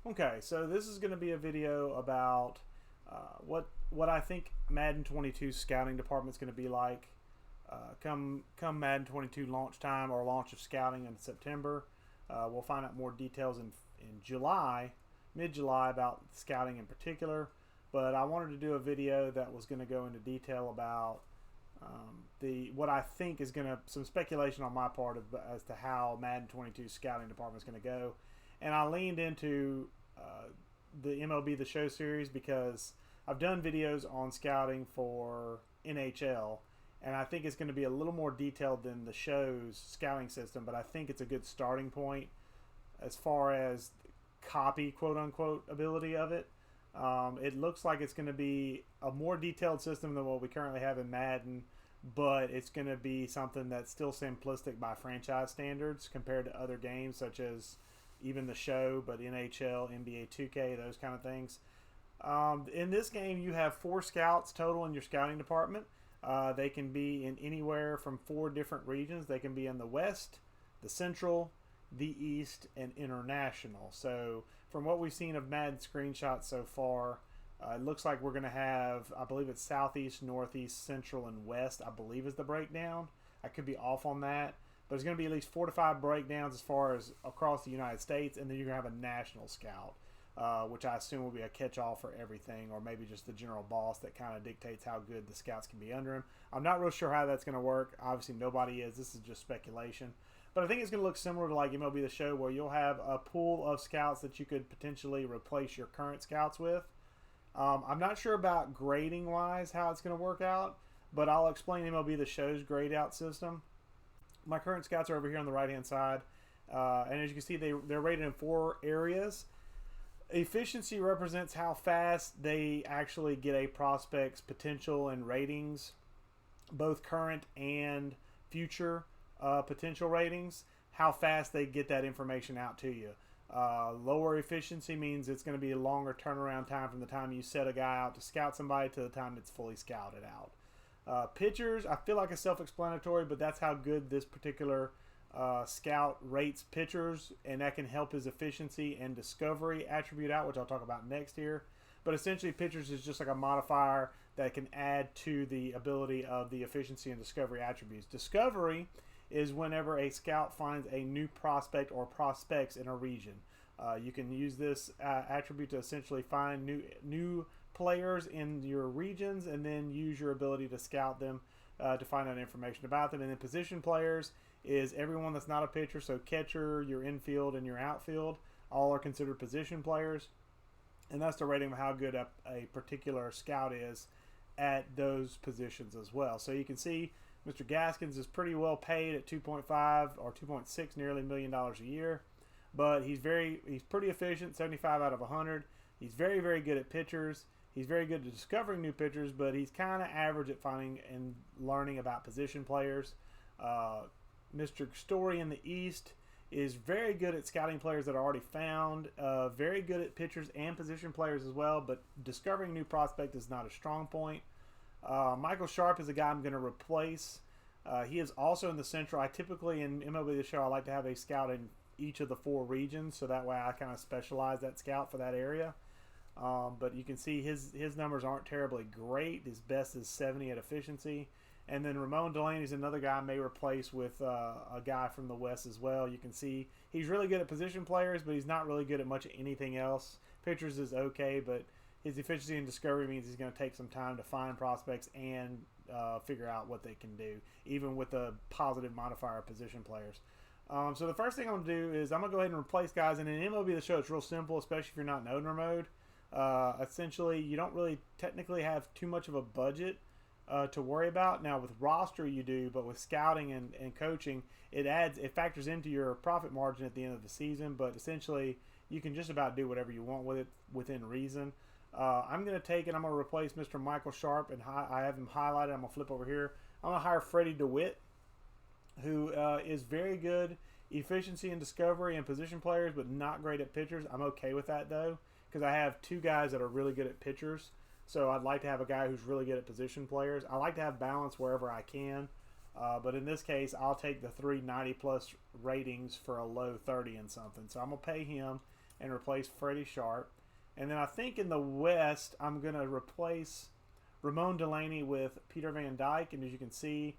Okay, so this is going to be a video about what I think Madden 22 scouting department is going to be like come Madden 22 launch time or launch of scouting in September. We'll find out more details in July, mid-July, about scouting in particular. But I wanted to do a video that was going to go into detail about the what I think is going to some speculation on my part as to how Madden 22 scouting department is going to go, and I leaned into the MLB the Show series because I've done videos on scouting for NHL, and I think it's going to be a little more detailed than the show's scouting system, but I think it's a good starting point as far as copy quote unquote ability of it. It looks like it's going to be a more detailed system than what we currently have in Madden, but it's going to be something that's still simplistic by franchise standards compared to other games such as even the show, but NHL, NBA 2K, those kind of things. In this game, you have 4 scouts total in your scouting department. They can be in anywhere from 4 different regions. They can be in the West, the Central, the East, and International. So from what we've seen of Madden screenshots so far, it looks like we're going to have, I believe it's Southeast, Northeast, Central, and West, I believe is the breakdown. I could be off on that. But there's going to be at least 4 to 5 breakdowns as far as across the United States, and then you're going to have a national scout, which I assume will be a catch-all for everything, or maybe just the general boss that kind of dictates how good the scouts can be under him. I'm not real sure how that's going to work. Obviously, nobody is. This is just speculation. But I think it's going to look similar to like MLB The Show, where you'll have a pool of scouts that you could potentially replace your current scouts with. I'm not sure about grading-wise how it's going to work out, but I'll explain MLB The Show's grade-out system. My current scouts are over here on the right-hand side, and as you can see, they're rated in 4 areas. Efficiency represents how fast they actually get a prospect's potential and ratings, both current and future potential ratings, how fast they get that information out to you. Lower efficiency means it's going to be a longer turnaround time from the time you set a guy out to scout somebody to the time it's fully scouted out. Pitchers, I feel like it's self-explanatory, but that's how good this particular scout rates pitchers, and that can help his efficiency and discovery attribute out, which I'll talk about next here. But essentially, pitchers is just like a modifier that can add to the ability of the efficiency and discovery attributes. Discovery is whenever a scout finds a new prospect or prospects in a region. You can use this attribute to essentially find new players in your regions, and then use your ability to scout them to find out information about them. And then position players is everyone that's not a pitcher, so catcher, your infield, and your outfield, all are considered position players, and that's the rating of how good a particular scout is at those positions as well. So you can see Mr. Gaskins is pretty well paid at 2.5 or 2.6 nearly $1 million a year, but he's pretty efficient, 75 out of 100. He's very, very good at pitchers. He's very good at discovering new pitchers, but he's kind of average at finding and learning about position players. Mr. Story in the East is very good at scouting players that are already found, very good at pitchers and position players as well, but discovering new prospect is not a strong point. Michael Sharp is a guy I'm going to replace. He is also in the Central. I typically, in MLB The Show, I like to have a scout in each of the 4 regions, so that way I kind of specialize that scout for that area. But you can see his numbers aren't terribly great. His best is 70 at efficiency. And then Ramon Delaney is another guy I may replace with a guy from the West as well. You can see he's really good at position players, but he's not really good at much of anything else. Pitchers is okay, but his efficiency and discovery means he's going to take some time to find prospects and figure out what they can do, even with a positive modifier of position players. So the first thing I'm going to do is I'm going to go ahead and replace guys. And in MLB The Show, it's real simple, especially if you're not in owner mode. Essentially, you don't really technically have too much of a budget to worry about. Now, with roster, you do, but with scouting and coaching, it factors into your profit margin at the end of the season. But essentially, you can just about do whatever you want with it within reason. I'm going to take it. I'm going to replace Mr. Michael Sharp, and I have him highlighted. I'm going to flip over here. I'm going to hire Freddie DeWitt, who is very good efficiency and discovery and position players, but not great at pitchers. I'm okay with that, though, because I have 2 guys that are really good at pitchers. So I'd like to have a guy who's really good at position players. I like to have balance wherever I can. But in this case, I'll take the 3 90-plus ratings for a low 30 and something. So I'm going to pay him. and replace Freddie Sharp. And then I think in the West, I'm going to replace Ramon Delaney with Peter Van Dyke. And as you can see,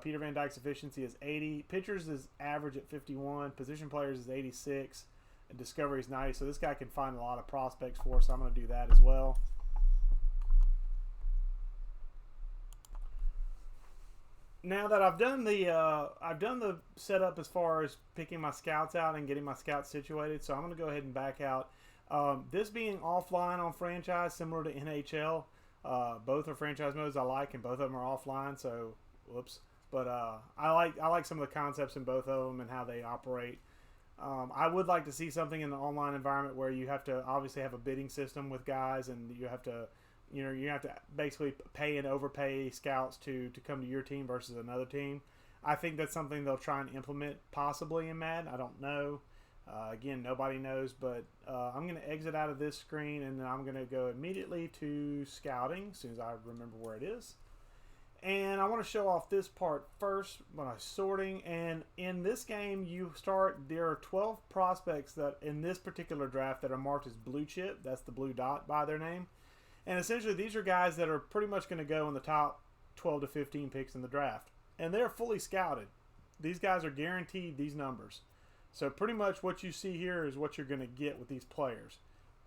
Peter Van Dyke's efficiency is 80. Pitchers is average at 51. Position players is 86. And Discovery is 90. So this guy can find a lot of prospects for us. So I'm going to do that as well. Now that I've done the setup as far as picking my scouts out and getting my scouts situated, so I'm going to go ahead and back out. This being offline on franchise, similar to NHL, both are franchise modes I like, and both of them are offline. So, whoops. But I like some of the concepts in both of them and how they operate. I would like to see something in the online environment where you have to obviously have a bidding system with guys, and you have to basically pay and overpay scouts to come to your team versus another team. I think that's something they'll try and implement possibly in Madden. I don't know. Again, nobody knows, but I'm going to exit out of this screen, and then I'm going to go immediately to scouting as soon as I remember where it is. And I want to show off this part first when I'm sorting. And in this game, there are 12 prospects that in this particular draft that are marked as blue chip. That's the blue dot by their name. And essentially, these are guys that are pretty much going to go in the top 12 to 15 picks in the draft. And they're fully scouted. These guys are guaranteed these numbers. So pretty much what you see here is what you're going to get with these players.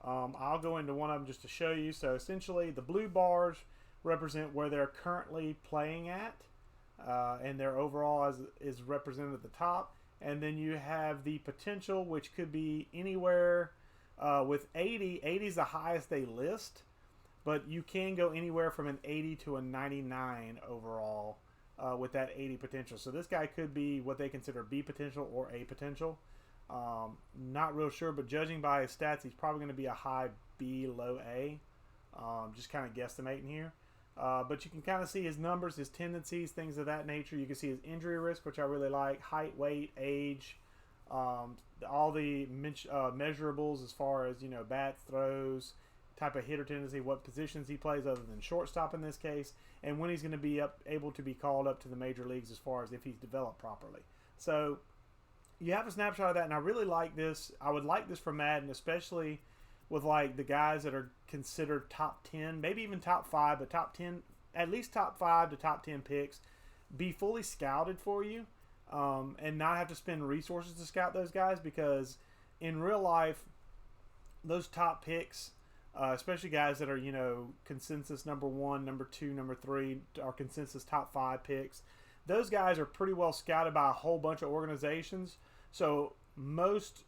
I'll go into one of them just to show you. So essentially, the blue bars represent where they're currently playing at. And their overall is represented at the top. And then you have the potential, which could be anywhere with 80. 80 is the highest they list. But you can go anywhere from an 80 to a 99 overall with that 80 potential. So this guy could be what they consider B potential or A potential. Not real sure, but judging by his stats, he's probably going to be a high B, low A. Just kind of guesstimating here. But you can kind of see his numbers, his tendencies, things of that nature. You can see his injury risk, which I really like, height, weight, age, all the measurables as far as, bats, throws, type of hitter tendency, what positions he plays other than shortstop in this case, and when he's going to be able to be called up to the major leagues as far as if he's developed properly. So you have a snapshot of that, and I really like this. I would like this for Madden, especially with like the guys that are considered top 10, maybe even top 5, but top 10, at least top 5 to top 10 picks, be fully scouted for you, and not have to spend resources to scout those guys, because in real life, those top picks, especially guys that are, consensus number 1, number 2, number 3, or consensus top 5 picks. Those guys are pretty well scouted by a whole bunch of organizations. So most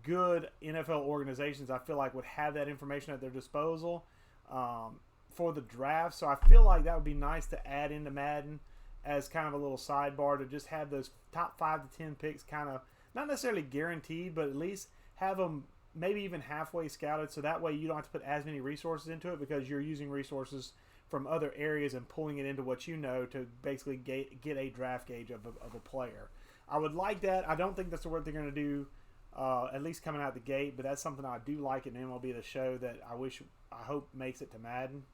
good NFL organizations, I feel like, would have that information at their disposal for the draft. So I feel like that would be nice to add into Madden as kind of a little sidebar, to just have those top 5 to 10 picks kind of, not necessarily guaranteed, but at least have them maybe even halfway scouted, so that way you don't have to put as many resources into it, because you're using resources from other areas and pulling it into what you know to basically get a draft gauge of a player. I would like that. I don't think that's what they're going to do, at least coming out the gate, but that's something I do like in MLB the Show that I hope makes it to Madden.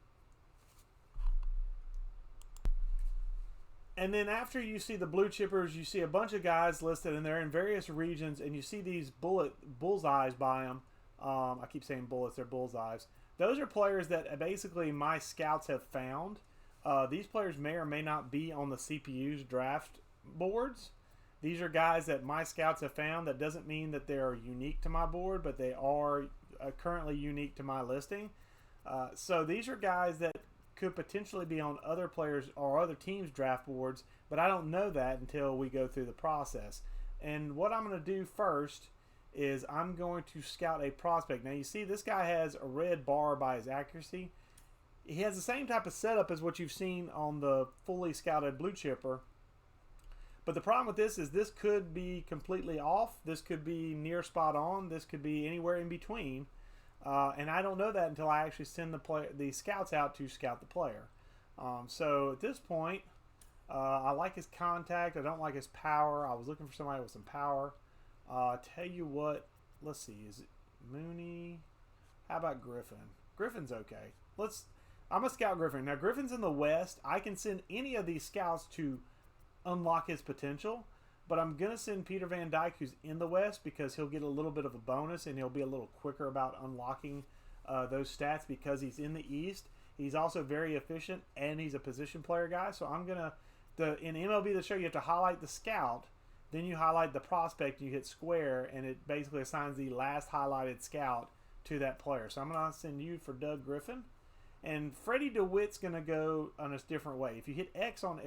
And then after you see the blue chippers, you see a bunch of guys listed, and they're in various regions, and you see these bullseyes by them. I keep saying bullets, they're bullseyes. Those are players that basically my scouts have found. These players may or may not be on the CPU's draft boards. These are guys that my scouts have found. That doesn't mean that they're unique to my board, but they are currently unique to my listing. So these are guys that could potentially be on other players or other teams' draft boards, but I don't know that until we go through the process. And what I'm going to do first is I'm going to scout a prospect. Now you see this guy has a red bar by his accuracy. He has the same type of setup as what you've seen on the fully scouted blue chipper. But the problem with this is this could be completely off. This could be near spot on. This could be anywhere in between. And I don't know that until I actually send the scouts out to scout the player. So at this point, I like his contact. I don't like his power. I was looking for somebody with some power. Tell you what, let's see. Is it Mooney? How about Griffin? Griffin's okay. I'm going to scout Griffin. Now, Griffin's in the West. I can send any of these scouts to unlock his potential. But I'm going to send Peter Van Dyke, who's in the West, because he'll get a little bit of a bonus and he'll be a little quicker about unlocking those stats because he's in the East. He's also very efficient and he's a position player guy. So I'm going to, in MLB the Show, you have to highlight the scout. Then you highlight the prospect, and you hit square, and it basically assigns the last highlighted scout to that player. So I'm going to send you for Doug Griffin. And Freddie DeWitt's going to go on a different way. If you hit X on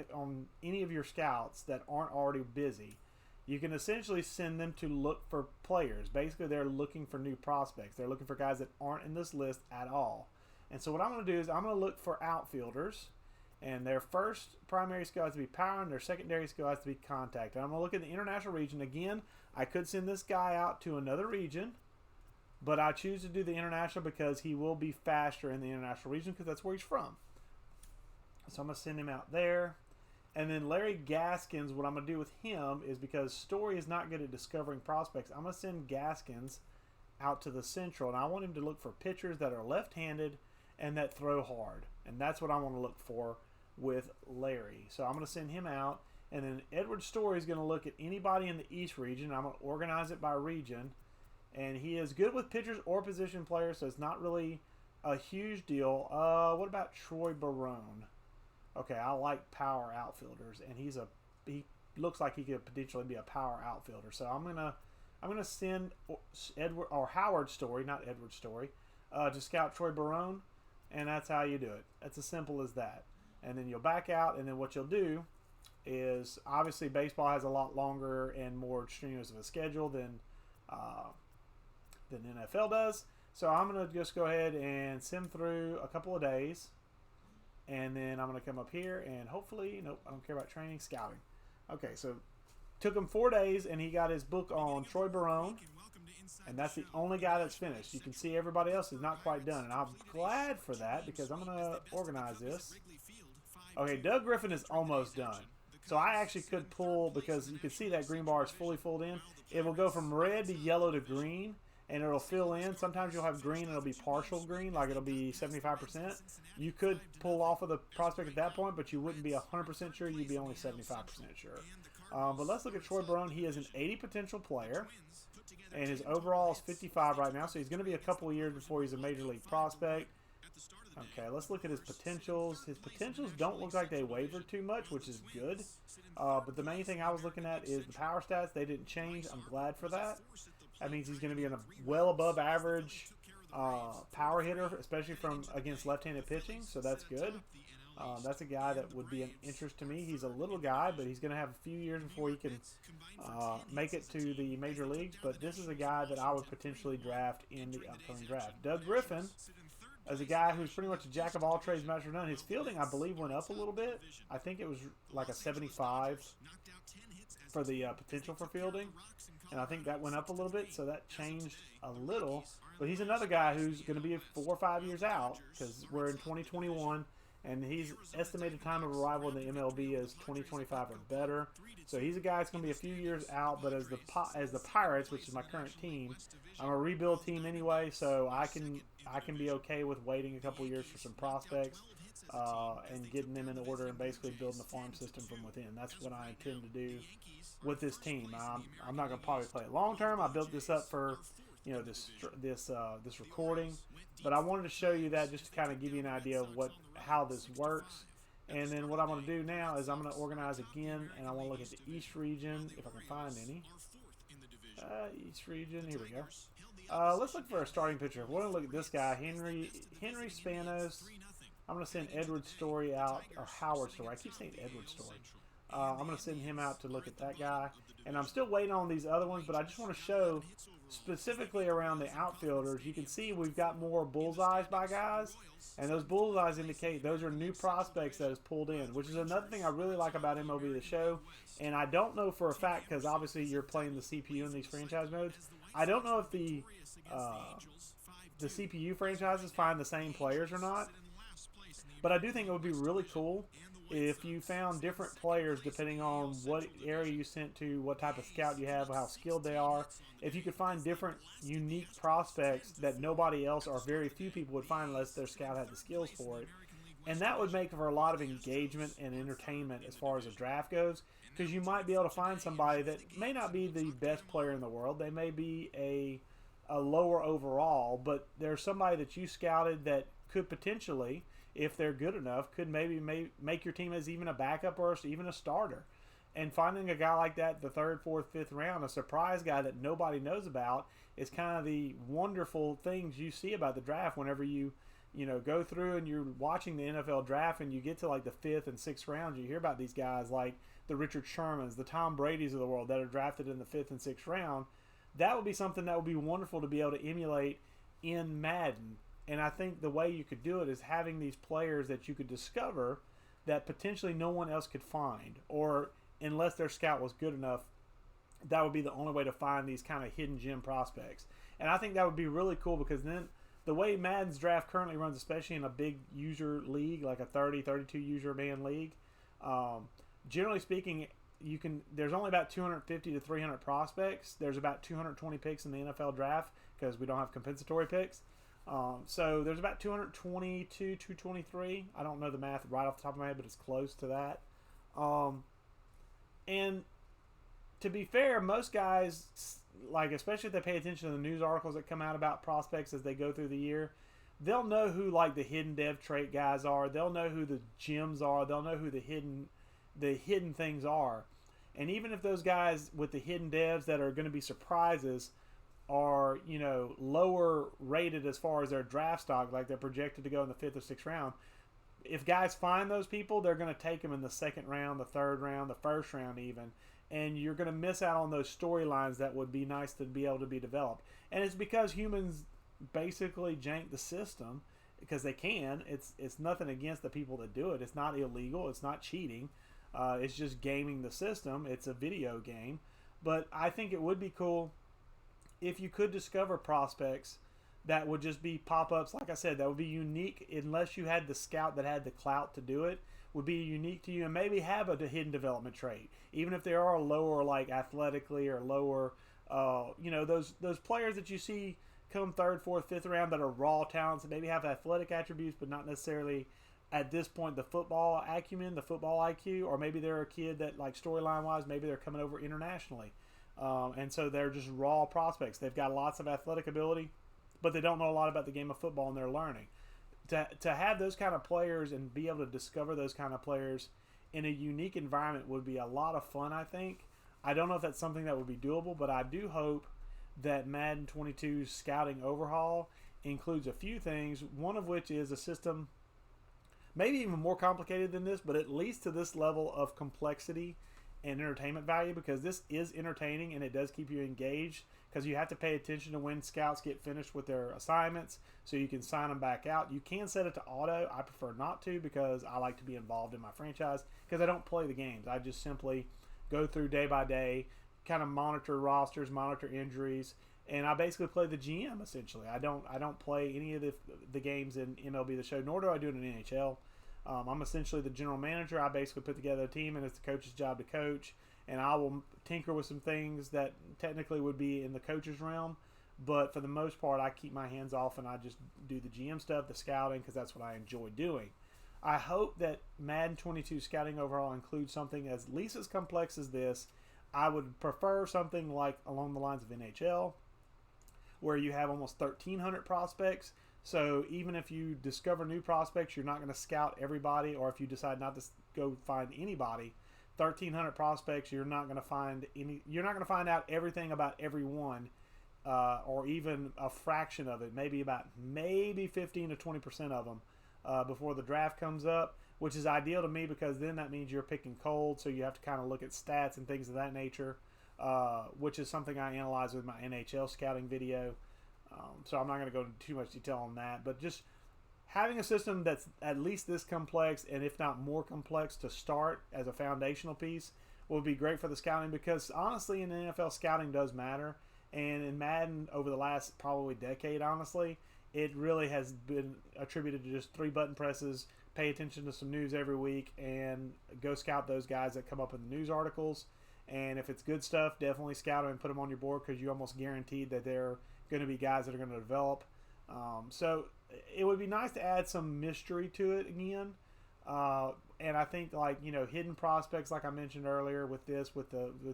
any of your scouts that aren't already busy, you can essentially send them to look for players. Basically, they're looking for new prospects. They're looking for guys that aren't in this list at all. And so what I'm going to do is I'm going to look for outfielders. And their first primary skill has to be power, and their secondary skill has to be contact. And I'm going to look at the international region. Again, I could send this guy out to another region, but I choose to do the international because he will be faster in the international region because that's where he's from. So I'm going to send him out there. And then Larry Gaskins, what I'm going to do with him is because Story is not good at discovering prospects, I'm going to send Gaskins out to the Central. And I want him to look for pitchers that are left-handed and that throw hard. And that's what I want to look for with Larry. So I'm going to send him out. And then Edward Story is going to look at anybody in the East region. I'm going to organize it by region. And he is good with pitchers or position players, so it's not really a huge deal. What about Troy Barone? Okay, I like power outfielders, and he looks like he could potentially be a power outfielder. So I'm gonna send Howard Story, not Edward Story, to scout Troy Barone, and that's how you do it. It's as simple as that. And then you'll back out, and then what you'll do is obviously baseball has a lot longer and more strenuous of a schedule than NFL does. So I'm going to just go ahead and sim through a couple of days. And then I'm going to come up here and hopefully, nope, I don't care about training, scouting. Okay, so took him 4 days and he got his book on Troy Barone. And that's the only guy that's finished. You can see everybody else is not quite done. And I'm glad for that because I'm going to organize this. Okay, Doug Griffin is almost done. So I actually could pull, because you can see that green bar is fully filled in. It will go from red to yellow to green, and it'll fill in. Sometimes you'll have green and it'll be partial green, like it'll be 75%. You could pull off of the prospect at that point, but you wouldn't be 100% sure. You'd be only 75% sure. But let's look at Troy Barone. He is an 80 potential player, and his overall is 55 right now, so he's going to be a couple of years before he's a major league prospect. Okay, let's look at his potentials. His potentials don't look like they wavered too much, which is good. But the main thing I was looking at is the power stats. They didn't change. I'm glad for that. That means he's going to be a well above average power hitter, especially against left-handed pitching, so that's good. That's a guy that would be an interest to me. He's a little guy, but he's going to have a few years before he can make it to the major leagues. But this is a guy that I would potentially draft in the upcoming draft. Doug Griffin, as a guy who's pretty much a jack of all trades, master of none. His fielding, I believe, went up a little bit. I think it was like a 75 for the potential for fielding. And I think that went up a little bit, so that changed a little. But he's another guy who's going to be 4 or 5 years out because we're in 2021. And his estimated time of arrival in the MLB is 2025 or better. So he's a guy that's going to be a few years out. But as the Pirates, which is my current team, I'm a rebuild team anyway, so I can be okay with waiting a couple years for some prospects and getting them in order and basically building the farm system from within. That's what I intend to do with this team. I'm not going to probably play it long term. I built this up for this recording, but I wanted to show you that just to kind of give you an idea of how this works. And then what I'm going to do now is I'm going to organize again, and I want to look at the East region if I can find any. East region, here we go. Let's look for a starting pitcher. We're going to look at this guy, Henry Spanos. I'm going to send Edward Story out, or Howard Story. I keep saying Edward Story. I'm going to send him out to look at that guy. And I'm still waiting on these other ones, but I just want to show specifically around the outfielders. You can see we've got more bullseyes by guys, and those bullseyes indicate those are new prospects that is pulled in, which is another thing I really like about MLB the Show. And I don't know for a fact, because obviously you're playing the CPU in these franchise modes. I don't know if the CPU franchises find the same players or not, but I do think it would be really cool if you found different players depending on what area you sent to, what type of scout you have, how skilled they are. If you could find different unique prospects that nobody else or very few people would find unless their scout had the skills for it, And that would make for a lot of engagement and entertainment as far as a draft goes, because you might be able to find somebody that may not be the best player in the world. They may be a lower overall, but there's somebody that you scouted that could potentially, if they're good enough, could maybe make your team as even a backup or even a starter. And finding a guy like that, the third, fourth, fifth round, a surprise guy that nobody knows about, is kind of the wonderful things you see about the draft whenever you go through and you're watching the NFL draft and you get to like the fifth and sixth rounds. You hear about these guys like the Richard Shermans, the Tom Bradys of the world that are drafted in the fifth and sixth round. That would be something that would be wonderful to be able to emulate in Madden. And I think the way you could do it is having these players that you could discover that potentially no one else could find, or unless their scout was good enough, that would be the only way to find these kind of hidden gem prospects. And I think that would be really cool, because then the way Madden's draft currently runs, especially in a big user league, like a 30, 32 user man league, generally speaking, there's only about 250 to 300 prospects. There's about 220 picks in the NFL draft because we don't have compensatory picks. So there's about 222, 223. I don't know the math right off the top of my head, but it's close to that. And to be fair, most guys, like, especially if they pay attention to the news articles that come out about prospects as they go through the year, they'll know who like the hidden dev trait guys are. They'll know who the gems are. They'll know who the hidden things are. And even if those guys with the hidden devs that are going to be surprises are, lower rated as far as their draft stock, like they're projected to go in the fifth or sixth round, if guys find those people, they're going to take them in the second round, the third round, the first round even. And you're going to miss out on those storylines that would be nice to be able to be developed. And it's because humans basically jank the system, because they can. It's nothing against the people that do it. It's not illegal. It's not cheating. It's just gaming the system. It's a video game. But I think it would be cool if you could discover prospects that would just be pop-ups. Like I said, that would be unique, unless you had the scout that had the clout to do it, would be unique to you, and maybe have a hidden development trait. Even if they are lower, like athletically, or lower, those players that you see come third, fourth, fifth round that are raw talents, that maybe have athletic attributes, but not necessarily at this point the football acumen, the football IQ, or maybe they're a kid that, like, storyline-wise, maybe they're coming over internationally. And so they're just raw prospects. They've got lots of athletic ability, but they don't know a lot about the game of football, and they're learning. To have those kind of players and be able to discover those kind of players in a unique environment would be a lot of fun, I think. I don't know if that's something that would be doable, but I do hope that Madden 22's scouting overhaul includes a few things, one of which is a system maybe even more complicated than this, but at least to this level of complexity and entertainment value, because this is entertaining and it does keep you engaged, because you have to pay attention to when scouts get finished with their assignments so you can sign them back out. You can set it to auto. I prefer not to, because I like to be involved in my franchise, because I don't play the games. I just simply go through day by day, kind of monitor rosters, monitor injuries, and I basically play the GM essentially. I don't play any of the games in MLB the Show, nor do I do it in NHL. I'm essentially the general manager. I basically put together a team, and it's the coach's job to coach. And I will tinker with some things that technically would be in the coach's realm. But for the most part, I keep my hands off, and I just do the GM stuff, the scouting, because that's what I enjoy doing. I hope that Madden 22 scouting overall includes something at least as complex as this. I would prefer something like along the lines of NHL, where you have almost 1,300 prospects. So even if you discover new prospects, you're not going to scout everybody, or if you decide not to go find anybody, 1,300 prospects, you're not going to find any. You're not going to find out everything about everyone, or even a fraction of it. Maybe 15 to 20% of them before the draft comes up, which is ideal to me, because then that means you're picking cold, so you have to kind of look at stats and things of that nature, which is something I analyze with my NHL scouting video. So I'm not going to go into too much detail on that, but just having a system that's at least this complex, and if not more complex to start as a foundational piece, would be great for the scouting, because honestly in the NFL, scouting does matter. And in Madden over the last probably decade, honestly, it really has been attributed to just 3 button presses, pay attention to some news every week, and go scout those guys that come up in the news articles. And if it's good stuff, definitely scout them and put them on your board, because you almost guaranteed that they're going to be guys that are going to develop. So it would be nice to add some mystery to it again. And I think, like, you know, hidden prospects, like I mentioned earlier with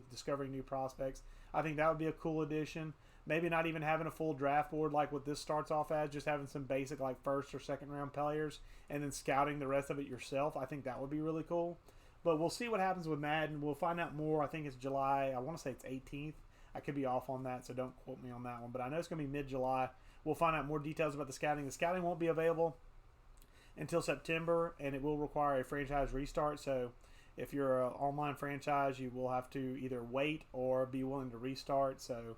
discovering new prospects, I think that would be a cool addition. Maybe not even having a full draft board like what this starts off as, just having some basic like first or second round players and then scouting the rest of it yourself. I think that would be really cool. But we'll see what happens with Madden. We'll find out more. I think it's July. I want to say it's 18th. I could be off on that, so don't quote me on that one. But I know it's going to be mid-July. We'll find out more details about the scouting. The scouting won't be available until September, and it will require a franchise restart. So if you're an online franchise, you will have to either wait or be willing to restart. So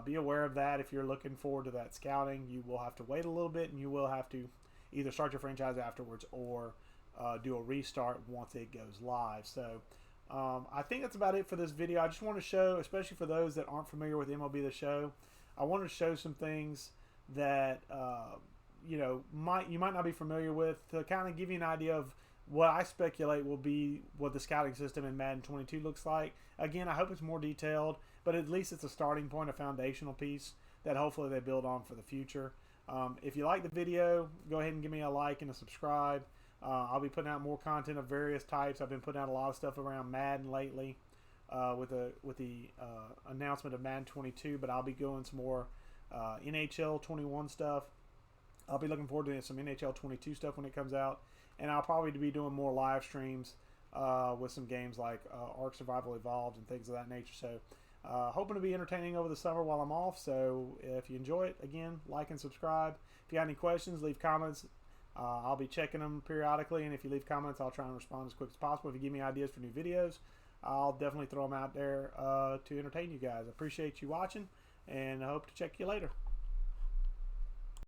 be aware of that. If you're looking forward to that scouting, you will have to wait a little bit, and you will have to either start your franchise afterwards or do a restart once it goes live. So I think that's about it for this video. I just want to show, especially for those that aren't familiar with MLB the Show, I wanted to show some things that you know, you might not be familiar with, to kind of give you an idea of what I speculate will be what the scouting system in Madden 22 looks like. Again, I hope it's more detailed, but at least it's a starting point, a foundational piece that hopefully they build on for the future. If you like the video, go ahead and give me a like and a subscribe. I'll be putting out more content of various types. I've been putting out a lot of stuff around Madden lately with the announcement of Madden 22, but I'll be going some more NHL 21 stuff. I'll be looking forward to some NHL 22 stuff when it comes out, and I'll probably be doing more live streams with some games like Ark Survival Evolved and things of that nature. So hoping to be entertaining over the summer while I'm off. So if you enjoy it, again, like and subscribe. If you have any questions, leave comments. I'll be checking them periodically, and if you leave comments, I'll try and respond as quick as possible. If you give me ideas for new videos, I'll definitely throw them out there to entertain you guys. I appreciate you watching, and I hope to check you later.